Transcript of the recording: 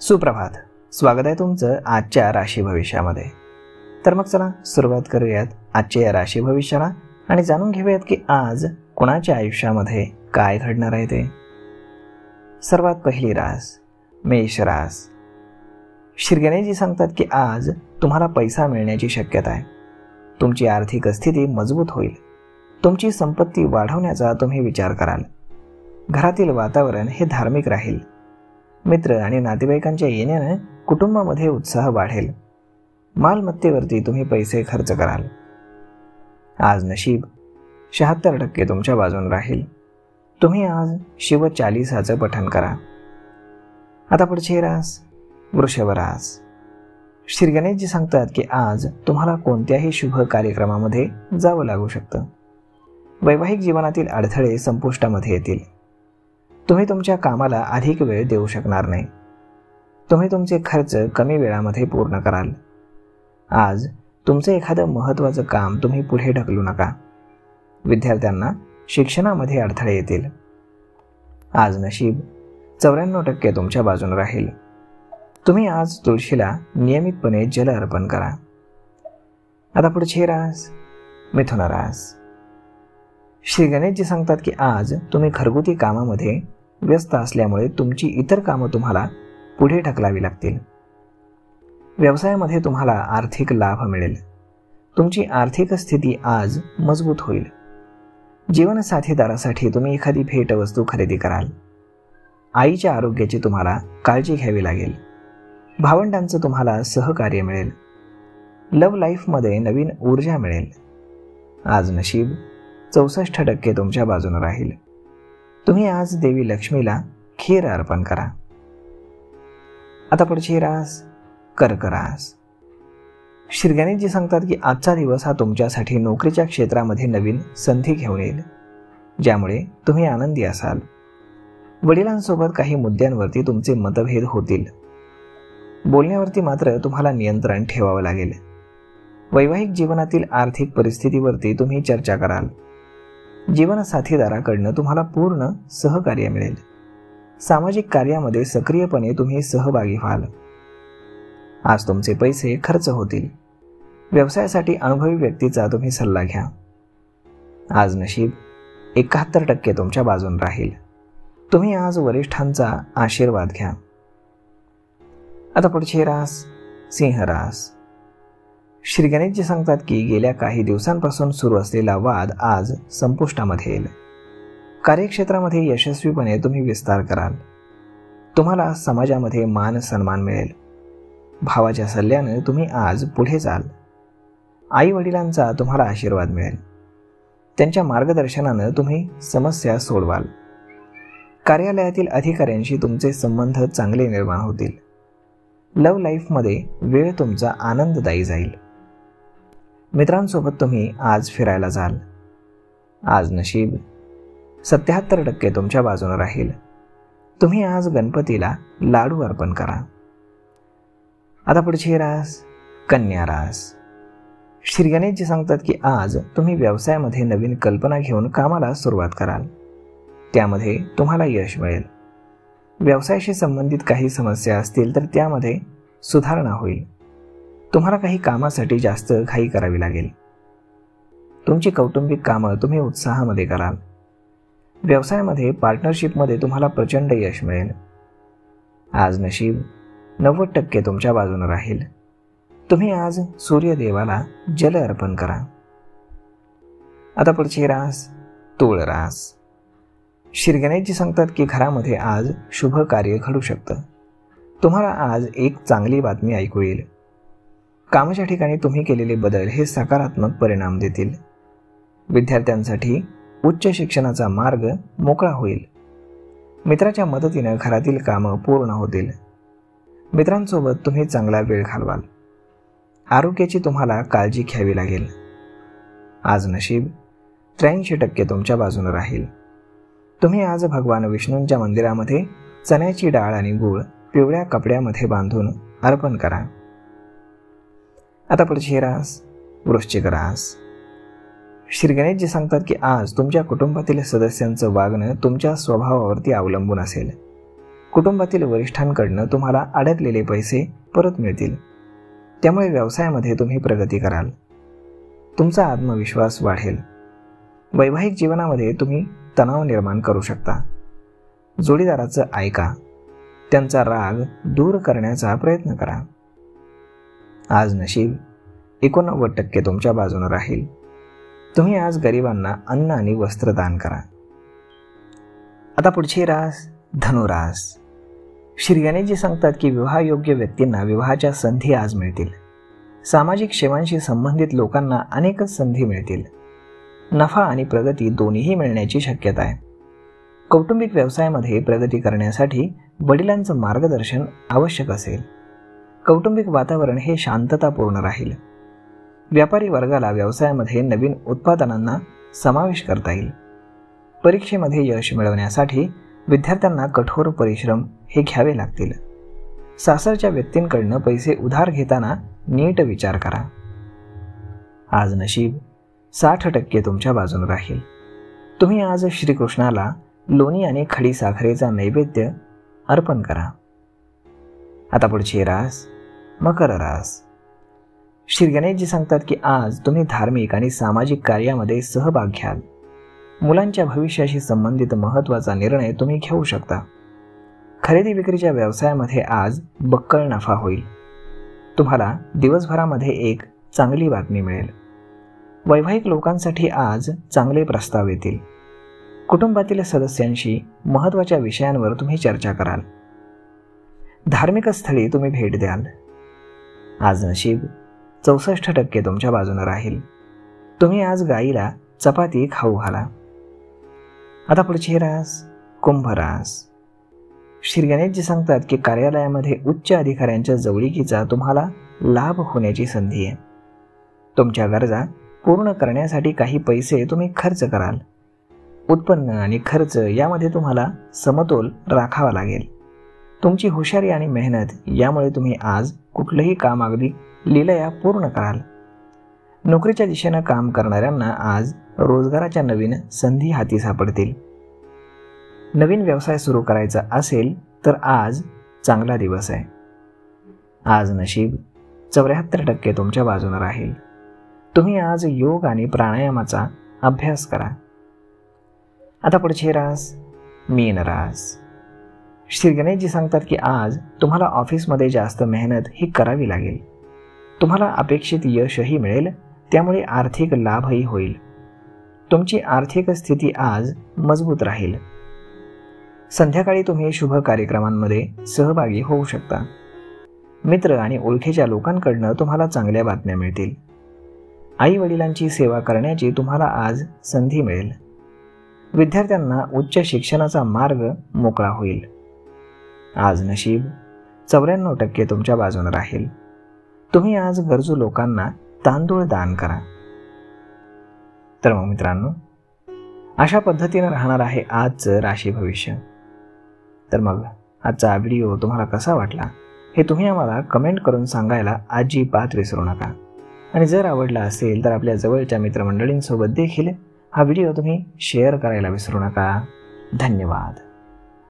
सुप्रभात. स्वागत आहे तुमचं आजच्या राशी भविष्यामध्ये. तर मग चला सुरुवात करूयात आजच्या या राशी भविष्याला आणि जाणून घेऊयात की आज कोणाच्या आयुष्यामध्ये काय घडणार आहे ते. सर्वात पहिली रास मेष रास. श्री गणेशजी सांगतात की आज तुम्हाला पैसा मिळण्याची शक्यता आहे. तुमची आर्थिक स्थिती मजबूत होईल. तुमची संपत्ती वाढवण्याचा तुम्ही विचार कराल. घरातील वातावरण हे धार्मिक राहील. मित्र आणि नातेवाईकांच्या येण्याने कुटुंबामध्ये उत्साह वाढेल. मालमत्तेवरती तुम्ही पैसे खर्च कराल. आज नशीब 76% तुमच्या बाजून राहील. तुम्ही आज शिव 40चं पठण करा. आता पुढची रास वृषभ रास. श्री गणेशजी सांगतात की आज तुम्हाला कोणत्याही शुभ कार्यक्रमामध्ये जावं लागू शकतं. वैवाहिक जीवनातील अडथळे संपुष्टामध्ये येतील. तुम्ही तुमच्या कामाला अधिक वेळ देऊ शकणार नाही. तुम्ही तुमचे खर्च कमी वेळामध्ये पूर्ण कराल. आज तुमचं एखादं महत्त्वाचं काम तुम्ही पुढे ढकलू नका. विद्यार्थ्यांना शिक्षणामध्ये अडथळे येतील. आज नशीब 94% तुमच्या बाजून राहील. तुम्ही आज तुळशीला नियमितपणे जल अर्पण करा. आता पुढची रास मिथुन रास. श्री गणेशजी सांगतात की आज तुम्ही घरगुती कामामध्ये व्यस्त असल्यामुळे तुमची इतर कामं तुम्हाला पुढे ढकलावी लागतील. व्यवसायामध्ये तुम्हाला आर्थिक लाभ मिळेल. तुमची आर्थिक स्थिती आज मजबूत होईल. जीवनसाथीदारासाठी तुम्ही एखादी भेटवस्तू खरेदी कराल. आईच्या आरोग्याची तुम्हाला काळजी घ्यावी लागेल. भावंडांचं तुम्हाला सहकार्य मिळेल. लव्ह लाईफमध्ये नवीन ऊर्जा मिळेल. आज नशीब 64% तुमच्या बाजूने राहील. तुम्ही आज देवी लक्ष्मीला खीर अर्पण करा. आता पुढची रास कर्क रास. श्री गणेशजी सांगतात की आजचा दिवस हा तुमच्यासाठी नोकरीच्या क्षेत्रामध्ये नवीन संधी घेऊन येईल, ज्यामुळे तुम्ही आनंदी असाल. वडिलांसोबत काही मुद्द्यांवरती तुमचे मतभेद होतील. बोलण्यावरती मात्र तुम्हाला नियंत्रण ठेवावं लागेल. वैवाहिक जीवनातील आर्थिक परिस्थितीवरती तुम्ही चर्चा कराल. जीवनसाथीदाराकडनं तुम्हाला पूर्ण सहकार्य मिळेल. सामाजिक कार्यामध्ये सक्रियपणे तुम्ही सहभागी व्हाल. आज तुमचे पैसे खर्च होतील. व्यवसायासाठी अनुभवी व्यक्तीचा तुम्ही सल्ला घ्या. आज नशीब 71% तुमच्या बाजून राहील. तुम्ही आज वरिष्ठांचा आशीर्वाद घ्या. आता पुढची रास सिंह रास. श्री गणेशजी सांगतात की गेल्या काही दिवसांपासून सुरू असलेला वाद आज संपुष्टामध्ये येईल. कार्यक्षेत्रामध्ये यशस्वीपणे तुम्ही विस्तार कराल. तुम्हाला समाजामध्ये मान सन्मान मिळेल. भावाच्या सल्ल्याने तुम्ही आज पुढे जाल. आई वडिलांचा तुम्हाला आशीर्वाद मिळेल. त्यांच्या मार्गदर्शनानं तुम्ही समस्या सोडवाल. कार्यालयातील अधिकाऱ्यांशी तुमचे संबंध चांगले निर्माण होतील. लव्ह लाईफमध्ये वेळ तुमचा आनंददायी जाईल. मित्रांसोबत तुम्ही आज फिरायला जाल. आज नशीब 77% तुमच्या बाजूने राहील. तुम्ही आज गणपतीला लाडू अर्पण करा. आता पुढची रास कन्या रास. श्री गणेशजी सांगतात की आज तुम्ही व्यवसायामध्ये नवीन कल्पना घेऊन कामाला सुरुवात कराल. त्यामध्ये तुम्हाला यश मिळेल. व्यवसायाशी संबंधित काही समस्या असतील तर त्यामध्ये सुधारणा होईल. तुम्हाला काही कामासाठी जास्त घाई करावी लागेल. तुमची कौटुंबिक कामं तुम्ही उत्साहामध्ये कराल. व्यवसायामध्ये पार्टनरशिपमध्ये तुम्हाला प्रचंड यश मिळेल. आज नशीब 90% तुमच्या बाजूने राहील. तुम्ही आज सूर्यदेवाला जल अर्पण करा. आता पुढची रास तुळ रास. श्री गणेशजी सांगतात की घरामध्ये आज शुभ कार्य घडू शकतं. तुम्हाला आज एक चांगली बातमी ऐकू येईल. कामाच्या ठिकाणी तुम्ही केलेले बदल हे सकारात्मक परिणाम देतील. विद्यार्थ्यांसाठी उच्च शिक्षणाचा मार्ग मोकळा होईल. मित्राच्या मदतीनं घरातील कामं पूर्ण होतील. मित्रांसोबत तुम्ही चांगला वेळ घालवाल. आरोग्याची तुम्हाला काळजी घ्यावी लागेल. आज नशीब 83% तुमच्या बाजूने राहील. तुम्ही आज भगवान विष्णूंच्या मंदिरामध्ये चण्याची डाळ आणि गूळ पिवळ्या कपड्यामध्ये बांधून अर्पण करा. आता पुढची रास वृश्चिक रास. श्री गणेशजी सांगतात की आज तुमच्या कुटुंबातील सदस्यांचं वागणं तुमच्या स्वभावावरती अवलंबून असेल. कुटुंबातील वरिष्ठांकडनं तुम्हाला अडकलेले पैसे परत मिळतील. त्यामुळे व्यवसायामध्ये तुम्ही प्रगती कराल. तुमचा आत्मविश्वास वाढेल. वैवाहिक जीवनामध्ये तुम्ही तणाव निर्माण करू शकता. जोडीदाराचं ऐका. त्यांचा राग दूर करण्याचा प्रयत्न करा. आज नशीब 89% तुमच्या बाजूने राहील. तुम्ही आज गरिबांना अन्न आणि वस्त्र दान करा. आता पुढची रास धनुरास. श्री गणेशजी सांगतात की विवाहयोग्य व्यक्तींना विवाहाच्या संधी आज मिळतील. सामाजिक सेवांशी संबंधित लोकांना अनेकच संधी मिळतील. नफा आणि प्रगती दोन्हीही मिळण्याची शक्यता आहे. कौटुंबिक व्यवसायामध्ये प्रगती करण्यासाठी वडिलांचं मार्गदर्शन आवश्यक असेल. कौटुंबिक वातावरण हे शांततापूर्ण राहील. व्यापारी वर्गाला व्यवसायामध्ये नवीन उत्पादनांना समावेश करता येईल. परीक्षेमध्ये यश मिळवण्यासाठी विद्यार्थ्यांना कठोर परिश्रम हे घ्यावे लागतील. सासरच्या व्यक्तींकडनं पैसे उधार घेताना नीट विचार करा. आज नशीब 60% तुमच्या बाजूने राहील. तुम्ही आज श्रीकृष्णाला लोणी आणि खडी साखरेचा नैवेद्य अर्पण करा. आता पुढची रास मकर रास. श्री गणेशजी सांगतात की आज तुम्ही धार्मिक आणि सामाजिक कार्यामध्ये सहभाग घ्याल. मुलांच्या भविष्याशी संबंधित महत्त्वाचा निर्णय तुम्ही घेऊ शकता. खरेदी विक्रीच्या व्यवसायामध्ये आज बक्कळ नफा होईल. तुम्हाला दिवसभरामध्ये एक चांगली बातमी मिळेल. वैवाहिक लोकांसाठी आज चांगले प्रस्ताव येतील. कुटुंबातील सदस्यांशी महत्त्वाच्या विषयांवर तुम्ही चर्चा कराल. धार्मिक स्थळी तुम्ही भेट द्याल. आज नशीब 64% तुमच्या बाजूने राहील. तुम्ही आज गाईला चपाती खाऊ घाला. आता पुढची रास कुंभ रास. श्री गणेशजी सांगतात की कार्यालयामध्ये उच्च अधिकाऱ्यांच्या जवळीकीचा तुम्हाला लाभ होण्याची संधी आहे. तुमच्या गरजा पूर्ण करण्यासाठी काही पैसे तुम्ही खर्च कराल. उत्पन्न आणि खर्च यामध्ये तुम्हाला समतोल राखावा लागेल. तुमची हुशारी आणि मेहनत यामुळे तुम्ही आज कुठलंही काम अगदी लीलया पूर्ण कराल. नोकरीच्या दिशेनं काम करणाऱ्यांना आज रोजगाराच्या नवीन संधी हाती सापडतील. नवीन व्यवसाय सुरू करायचा असेल तर आज चांगला दिवस आहे. आज नशीब 74% तुमच्या बाजूने राहील. तुम्ही आज योग आणि प्राणायामाचा अभ्यास करा. आता पुढची रास मीन रास. श्री गणेशजी सांगतात की आज तुम्हाला ऑफिसमध्ये जास्त मेहनत ही करावी लागेल. तुम्हाला अपेक्षित यशही मिळेल. त्यामुळे आर्थिक लाभही होईल. तुमची आर्थिक स्थिती आज मजबूत राहील. संध्याकाळी तुम्ही शुभ कार्यक्रमांमध्ये सहभागी होऊ शकता. मित्र आणि ओळखीच्या लोकांकडनं तुम्हाला चांगल्या बातम्या मिळतील. आई वडिलांची सेवा करण्याची तुम्हाला आज संधी मिळेल. विद्यार्थ्यांना उच्च शिक्षणाचा मार्ग मोकळा होईल. आज नशीब 94% तुमच्या बाजूने राहील. तुम्ही आज गरजू लोकांना तांदूळ दान करा. तर मग मित्रांनो, अशा पद्धतीने राहणार आहे आजचं राशी भविष्य. तर मग आजचा व्हिडिओ तुम्हाला कसा वाटला हे तुम्ही आम्हाला कमेंट करून सांगायला अजिबात विसरू नका. आणि जर आवडला असेल तर आपल्या जवळच्या मित्रमंडळींसोबत देखील हा व्हिडिओ तुम्ही शेअर करायला विसरू नका. धन्यवाद.